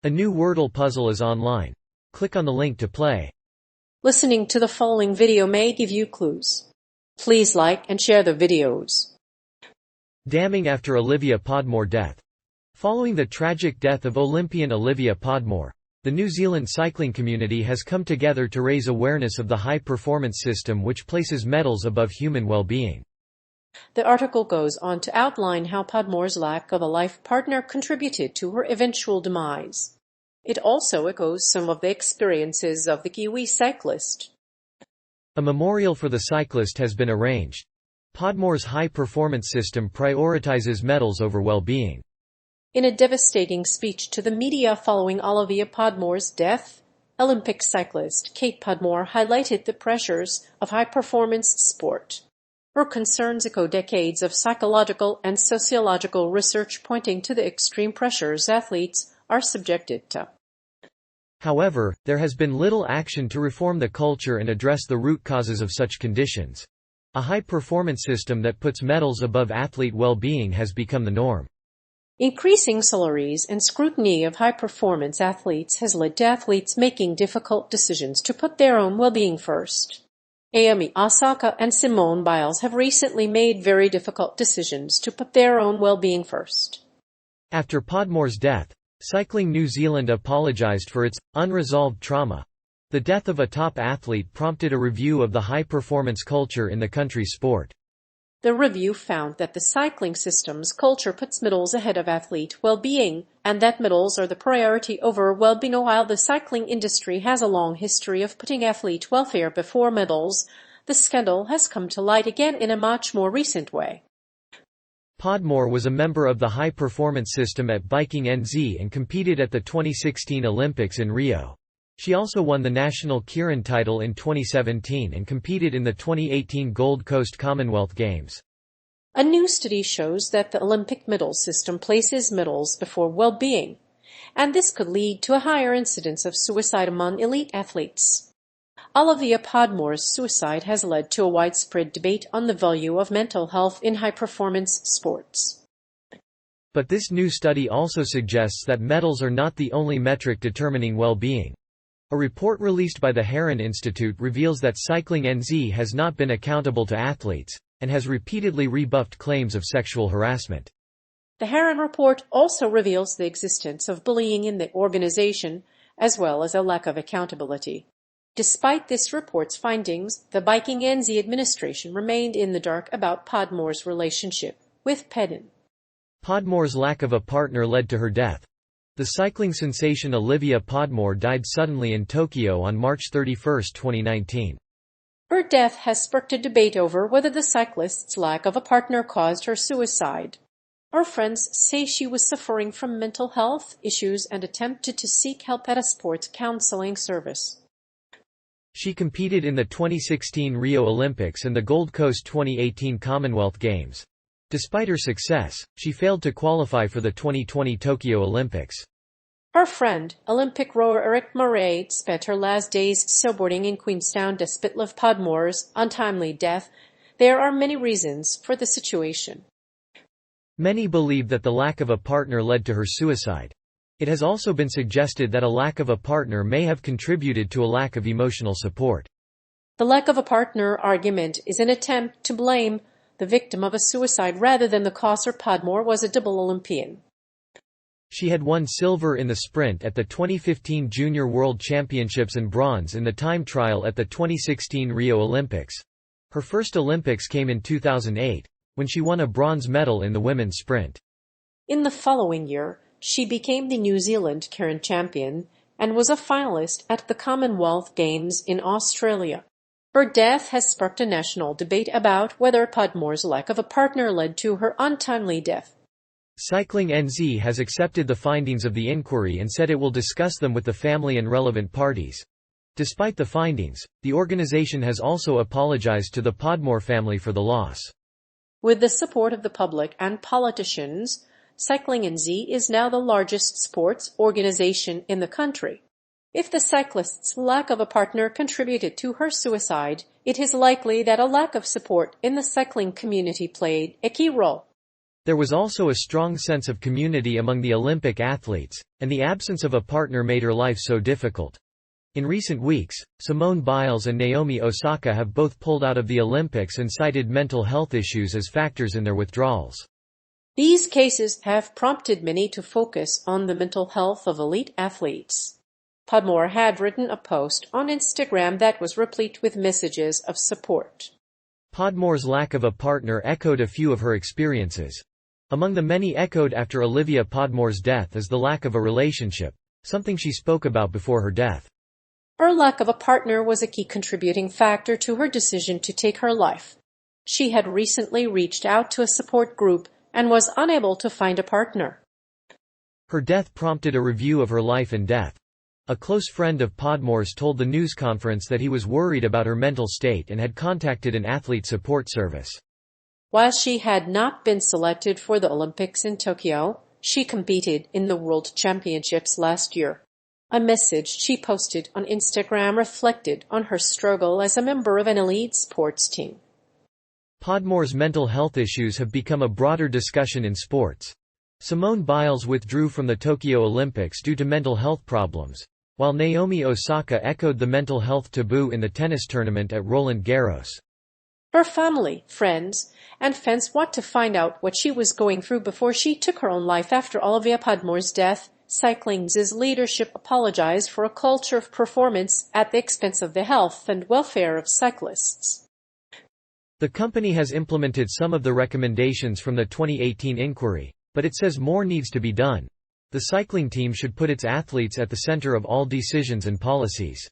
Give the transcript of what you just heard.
A new Wordle puzzle is online. Click on the link to play. Listening to the following video may give you clues. Please like and share the videos. Damning after Olivia Podmore death. Following the tragic death of Olympian Olivia Podmore, the New Zealand cycling community has come together to raise awareness of the high-performance system which places medals above human well-being. The article goes on to outline how Podmore's lack of a life partner contributed to her eventual demise. It also echoes some of the experiences of the Kiwi cyclist. A memorial for the cyclist has been arranged. Podmore's high-performance system prioritizes medals over well-being. In a devastating speech to the media following Olivia Podmore's death, Olympic cyclist Kate Podmore highlighted the pressures of high-performance sport. Her concerns echo decades of psychological and sociological research pointing to the extreme pressures athletes are subjected to. However, there has been little action to reform the culture and address the root causes of such conditions. A high-performance system that puts medals above athlete well-being has become the norm. Increasing salaries and scrutiny of high-performance athletes has led to athletes making difficult decisions to put their own well-being first. Naomi Osaka and Simone Biles have recently made very difficult decisions to put their own well-being first. After Podmore's death, Cycling New Zealand apologized for its unresolved trauma. The death of a top athlete prompted a review of the high-performance culture in the country's sport. The review found that the cycling system's culture puts medals ahead of athlete well-being, and that medals are the priority over well-being. While the cycling industry has a long history of putting athlete welfare before medals, the scandal has come to light again in a much more recent way. Podmore was a member of the high-performance system at Biking NZ and competed at the 2016 Olympics in Rio. She also won the national Keirin title in 2017 and competed in the 2018 Gold Coast Commonwealth Games. A new study shows that the Olympic medal system places medals before well-being, and this could lead to a higher incidence of suicide among elite athletes. Olivia Podmore's suicide has led to a widespread debate on the value of mental health in high-performance sports. But this new study also suggests that medals are not the only metric determining well-being. A report released by the Heron Institute reveals that Cycling NZ has not been accountable to athletes, and has repeatedly rebuffed claims of sexual harassment. The Heron report also reveals the existence of bullying in the organization, as well as a lack of accountability. Despite this report's findings, the Biking NZ administration remained in the dark about Podmore's relationship with Pedin. Podmore's lack of a partner led to her death. The cycling sensation Olivia Podmore died suddenly in Tokyo on March 31, 2019. Her death has sparked a debate over whether the cyclist's lack of a partner caused her suicide. Her friends say she was suffering from mental health issues and attempted to seek help at a sports counseling service. She competed in the 2016 Rio Olympics and the Gold Coast 2018 Commonwealth Games. Despite her success, she failed to qualify for the 2020 Tokyo Olympics. Her friend, Olympic rower Eric Murray, spent her last days snowboarding in Queenstown despite Liv Podmore's untimely death. There are many reasons for the situation. Many believe that the lack of a partner led to her suicide. It has also been suggested that a lack of a partner may have contributed to a lack of emotional support. The lack of a partner argument is an attempt to blame the victim of a suicide rather than the cause. Podmore was a double Olympian. She had won silver in the sprint at the 2015 Junior World Championships and bronze in the time trial at the 2016 Rio Olympics. Her first Olympics came in 2008, when she won a bronze medal in the women's sprint. In the following year, she became the New Zealand Keirin champion and was a finalist at the Commonwealth Games in Australia. Her death has sparked a national debate about whether Podmore's lack of a partner led to her untimely death. Cycling NZ has accepted the findings of the inquiry and said it will discuss them with the family and relevant parties. Despite the findings, the organization has also apologized to the Podmore family for the loss. With the support of the public and politicians, Cycling NZ is now the largest sports organization in the country. If the cyclist's lack of a partner contributed to her suicide, it is likely that a lack of support in the cycling community played a key role. There was also a strong sense of community among the Olympic athletes, and the absence of a partner made her life so difficult. In recent weeks, Simone Biles and Naomi Osaka have both pulled out of the Olympics and cited mental health issues as factors in their withdrawals. These cases have prompted many to focus on the mental health of elite athletes. Podmore had written a post on Instagram that was replete with messages of support. Podmore's lack of a partner echoed a few of her experiences. Among the many echoed after Olivia Podmore's death is the lack of a relationship, something she spoke about before her death. Her lack of a partner was a key contributing factor to her decision to take her life. She had recently reached out to a support group and was unable to find a partner. Her death prompted a review of her life and death. A close friend of Podmore's told the news conference that he was worried about her mental state and had contacted an athlete support service. While she had not been selected for the Olympics in Tokyo, she competed in the World Championships last year. A message she posted on Instagram reflected on her struggle as a member of an elite sports team. Podmore's mental health issues have become a broader discussion in sports. Simone Biles withdrew from the Tokyo Olympics due to mental health problems, while Naomi Osaka echoed the mental health taboo in the tennis tournament at Roland Garros. Her family, friends, and fans want to find out what she was going through before she took her own life after Olivia Podmore's death. Cycling's leadership apologized for a culture of performance at the expense of the health and welfare of cyclists. The company has implemented some of the recommendations from the 2018 inquiry, but it says more needs to be done. The cycling team should put its athletes at the center of all decisions and policies.